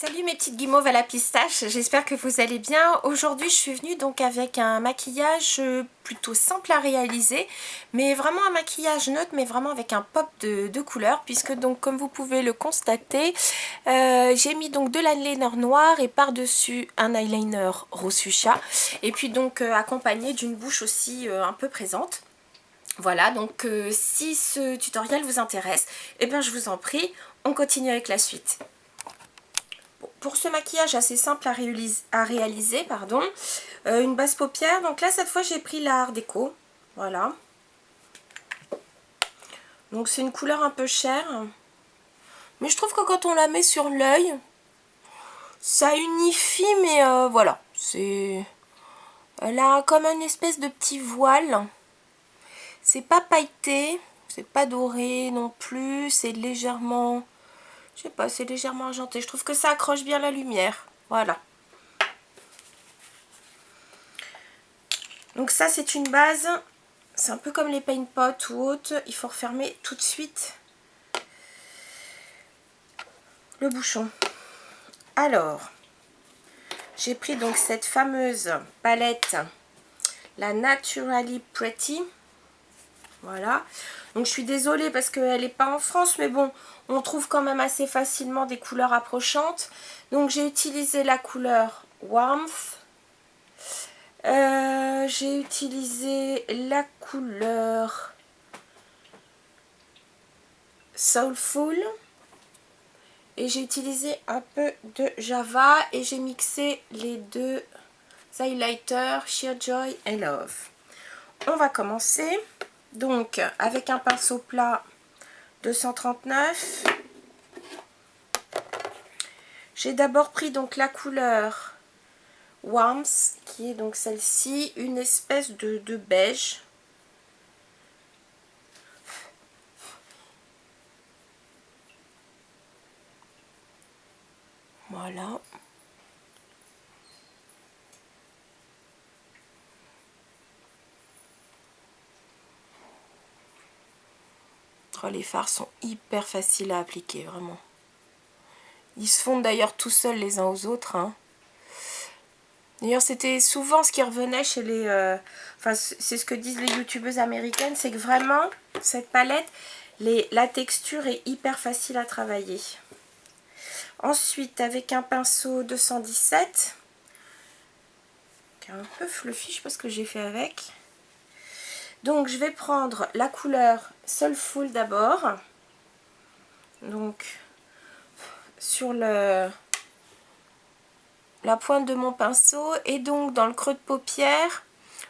Salut mes petites guimauves à la pistache, j'espère que vous allez bien. Aujourd'hui je suis venue donc avec un maquillage plutôt simple à réaliser, mais vraiment un maquillage neutre, mais vraiment avec un pop de couleur, puisque donc comme vous pouvez le constater, j'ai mis donc de l'eyeliner noir et par-dessus un eyeliner rose fuchsia, et puis donc accompagné d'une bouche aussi un peu présente. Voilà, donc si ce tutoriel vous intéresse, eh bien je vous en prie, on continue avec la suite. Pour ce maquillage assez simple à réaliser, pardon, une base paupière. Donc là, cette fois, j'ai pris la Art Déco. Voilà. Donc c'est une couleur un peu chère. Mais je trouve que quand on la met sur l'œil, ça unifie, mais voilà. Elle a comme une espèce de petit voile. C'est pas pailleté, c'est pas doré non plus. C'est légèrement... Je sais pas, c'est légèrement argenté. Je trouve que ça accroche bien la lumière. Voilà. Donc ça, c'est une base. C'est un peu comme les paint pots ou autres. Il faut refermer tout de suite le bouchon. Alors, j'ai pris donc cette fameuse palette, la Naturally Pretty. Voilà. Donc je suis désolée parce qu'elle n'est pas en France, mais bon, on trouve quand même assez facilement des couleurs approchantes. Donc j'ai utilisé la couleur Warmth. J'ai utilisé la couleur Soulful. Et j'ai utilisé un peu de Java et j'ai mixé les deux highlighters Sheer Joy et Love. On va commencer donc avec un pinceau plat 239. J'ai d'abord pris donc la couleur Warmth, qui est donc celle-ci, une espèce de beige. Voilà. Oh, les fards sont hyper faciles à appliquer, vraiment. Ils se fondent d'ailleurs tout seuls les uns aux autres, hein. D'ailleurs, c'était souvent ce qui revenait chez les... enfin, c'est ce que disent les youtubeuses américaines, c'est que vraiment, cette palette, la texture est hyper facile à travailler. Ensuite, avec un pinceau 217, qui est un peu fluffy, je sais pas ce que j'ai fait avec. Donc, je vais prendre la couleur Soulful d'abord. Donc, sur la pointe de mon pinceau, et donc dans le creux de paupière,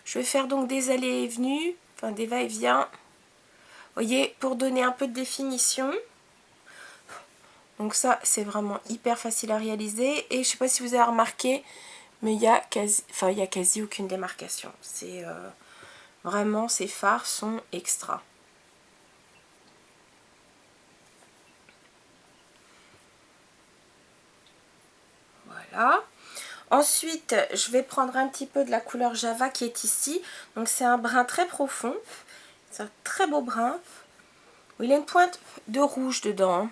je vais faire donc des allées et venues, enfin des va-et-vient, vous voyez, pour donner un peu de définition. Donc ça, c'est vraiment hyper facile à réaliser, et je sais pas si vous avez remarqué, mais il y a quasi aucune démarcation. C'est vraiment, ces fards sont extra. Voilà. Ensuite, je vais prendre un petit peu de la couleur Java qui est ici. Donc c'est un brun très profond. C'est un très beau brun. Il y a une pointe de rouge dedans.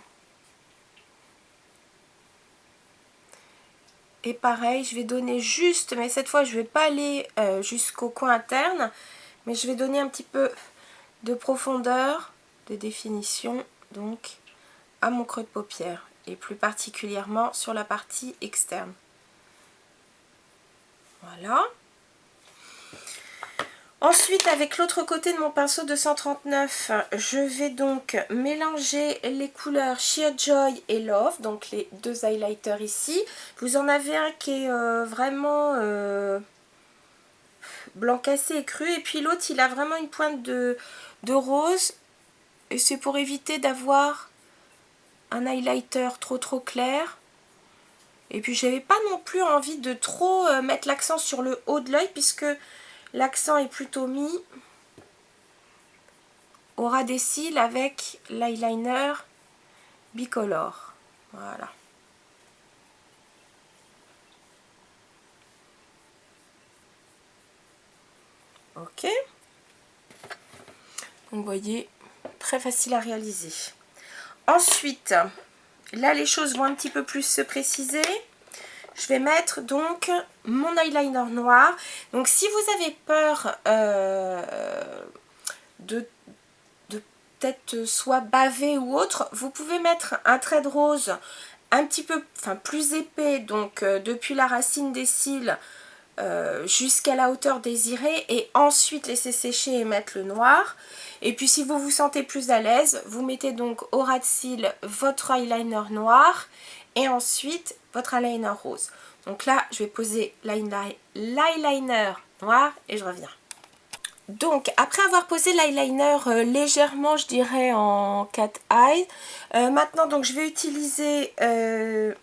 Et pareil, je vais donner juste, mais cette fois je ne vais pas aller jusqu'au coin interne, mais je vais donner un petit peu de profondeur, de définition, donc à mon creux de paupière. Et plus particulièrement sur la partie externe. Voilà. Ensuite, avec l'autre côté de mon pinceau 239, je vais donc mélanger les couleurs Sheer Joy et Love, donc les deux highlighters ici. Vous en avez un qui est vraiment blanc cassé et cru, et puis l'autre il a vraiment une pointe de rose, et c'est pour éviter d'avoir un highlighter trop clair. Et puis j'avais pas non plus envie de trop mettre l'accent sur le haut de l'œil, puisque l'accent est plutôt mis au ras des cils avec l'eyeliner bicolore. Voilà. Ok. Donc vous voyez, très facile à réaliser. Ensuite, là les choses vont un petit peu plus se préciser. Je vais mettre donc mon eyeliner noir. Donc si vous avez peur de peut-être soit baver ou autre, vous pouvez mettre un trait de rose un petit peu, enfin plus épais, donc depuis la racine des cils jusqu'à la hauteur désirée, et ensuite laisser sécher et mettre le noir. Et puis si vous vous sentez plus à l'aise, vous mettez donc au ras de cils votre eyeliner noir et ensuite votre eyeliner rose. Donc là je vais poser l'eyeliner noir et je reviens. Donc après avoir posé l'eyeliner légèrement, je dirais en cat eye, maintenant donc je vais utiliser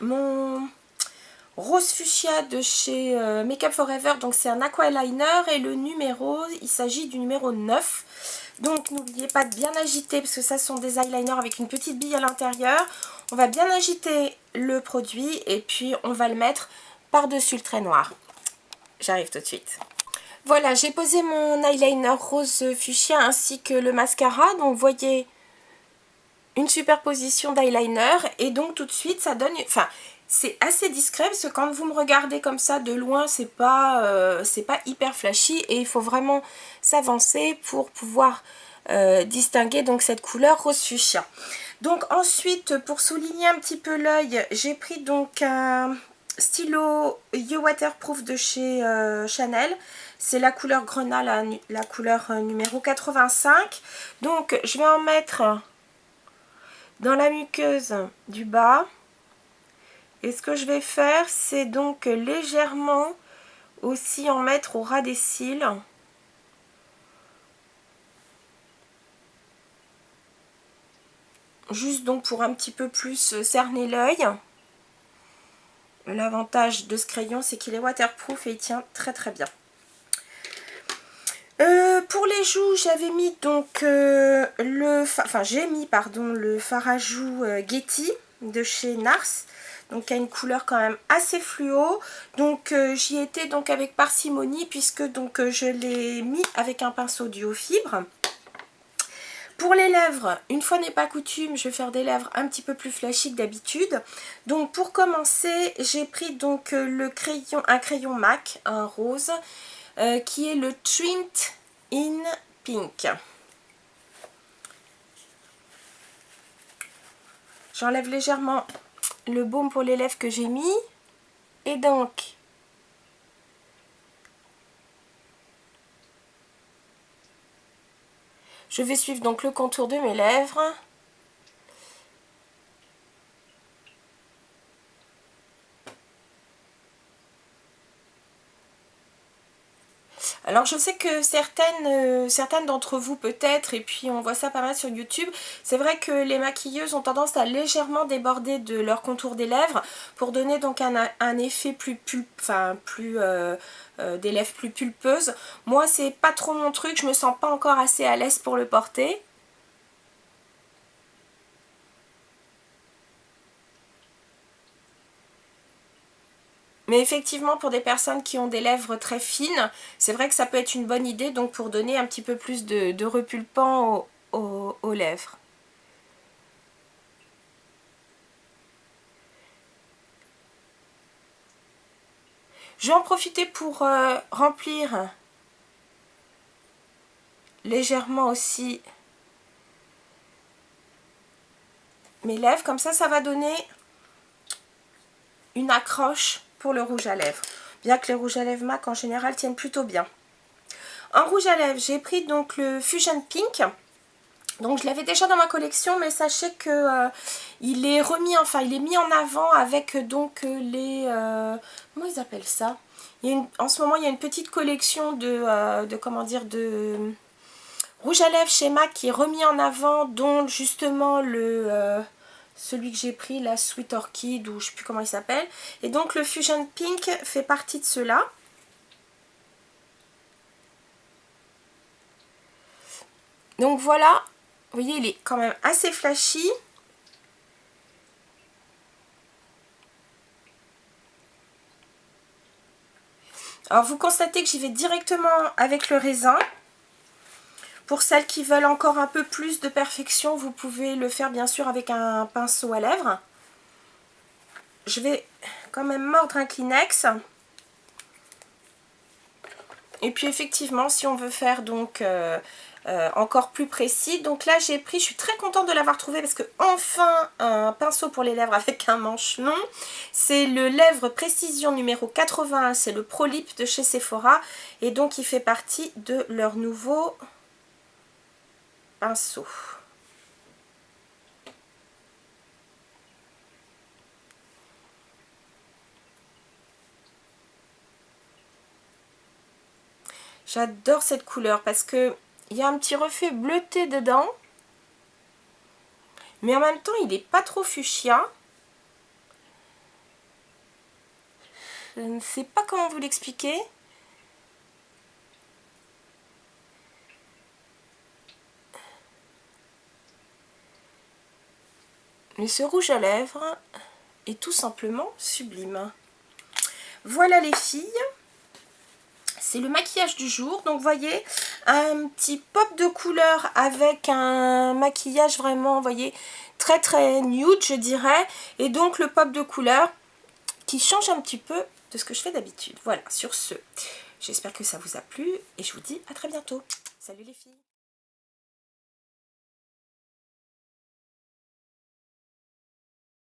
mon rose fuchsia de chez Make Up For Ever. Donc c'est un aqua eyeliner et le numéro, il s'agit du numéro 9. Donc n'oubliez pas de bien agiter, parce que ça sont des eyeliners avec une petite bille à l'intérieur. On va bien agiter le produit et puis on va le mettre par-dessus le trait noir. J'arrive tout de suite. Voilà, j'ai posé mon eyeliner rose fuchsia ainsi que le mascara. Donc vous voyez une superposition d'eyeliner et donc tout de suite ça donne... Enfin, c'est assez discret parce que quand vous me regardez comme ça de loin, c'est pas hyper flashy et il faut vraiment s'avancer pour pouvoir distinguer donc cette couleur rose fuchsia. Donc ensuite, pour souligner un petit peu l'œil, j'ai pris donc un stylo You Waterproof de chez Chanel. C'est la couleur grenat, la couleur numéro 85. Donc je vais en mettre dans la muqueuse du bas. Et ce que je vais faire, c'est donc légèrement aussi en mettre au ras des cils. Juste donc pour un petit peu plus cerner l'œil. L'avantage de ce crayon, c'est qu'il est waterproof et il tient très très bien. Pour les joues, j'avais mis donc j'ai mis le fard à joues Getty de chez Nars. Donc, qui a une couleur quand même assez fluo. Donc, j'y étais donc avec parcimonie puisque donc je l'ai mis avec un pinceau duo fibre. Pour les lèvres, une fois n'est pas coutume, je vais faire des lèvres un petit peu plus flashy que d'habitude. Donc, pour commencer, j'ai pris donc un crayon MAC, un rose, qui est le Tint in Pink. J'enlève légèrement le baume pour les lèvres que j'ai mis. Et donc, je vais suivre donc le contour de mes lèvres. Alors je sais que certaines d'entre vous peut-être, et puis on voit ça pas mal sur YouTube, c'est vrai que les maquilleuses ont tendance à légèrement déborder de leur contour des lèvres pour donner donc un effet des lèvres plus pulpeuses. Moi c'est pas trop mon truc, je me sens pas encore assez à l'aise pour le porter. Mais effectivement, pour des personnes qui ont des lèvres très fines, c'est vrai que ça peut être une bonne idée donc pour donner un petit peu plus de repulpant aux lèvres. Je vais en profiter pour remplir légèrement aussi mes lèvres. Comme ça, ça va donner une accroche pour le rouge à lèvres. Bien que les rouges à lèvres MAC en général tiennent plutôt bien. En rouge à lèvres, j'ai pris donc le Fusion Pink. Donc je l'avais déjà dans ma collection, mais sachez que il est mis en avant avec donc les... comment ils appellent ça? En ce moment, il y a une petite collection de rouge à lèvres chez MAC qui est remis en avant, dont justement celui que j'ai pris, la Sweet Orchid, ou je ne sais plus comment il s'appelle. Et donc le Fusion Pink fait partie de ceux-là. Donc voilà, vous voyez, il est quand même assez flashy. Alors vous constatez que j'y vais directement avec le raisin. Pour celles qui veulent encore un peu plus de perfection, vous pouvez le faire bien sûr avec un pinceau à lèvres. je vais quand même mordre un Kleenex. Et puis effectivement, si on veut faire donc encore plus précis, donc là j'ai pris, je suis très contente de l'avoir trouvé parce que enfin un pinceau pour les lèvres avec un manche long. C'est le Lèvres Précision numéro 81, c'est le Pro Lip de chez Sephora et donc il fait partie de leur nouveau pinceau. J'adore cette couleur parce que il y a un petit reflet bleuté dedans. Mais en même temps, il n'est pas trop fuchsia. Je ne sais pas comment vous l'expliquer. Mais ce rouge à lèvres est tout simplement sublime. Voilà les filles. C'est le maquillage du jour. Donc vous voyez, un petit pop de couleur avec un maquillage vraiment, vous voyez, très très nude je dirais. Et donc le pop de couleur qui change un petit peu de ce que je fais d'habitude. Voilà, sur ce, j'espère que ça vous a plu et je vous dis à très bientôt. Salut les filles!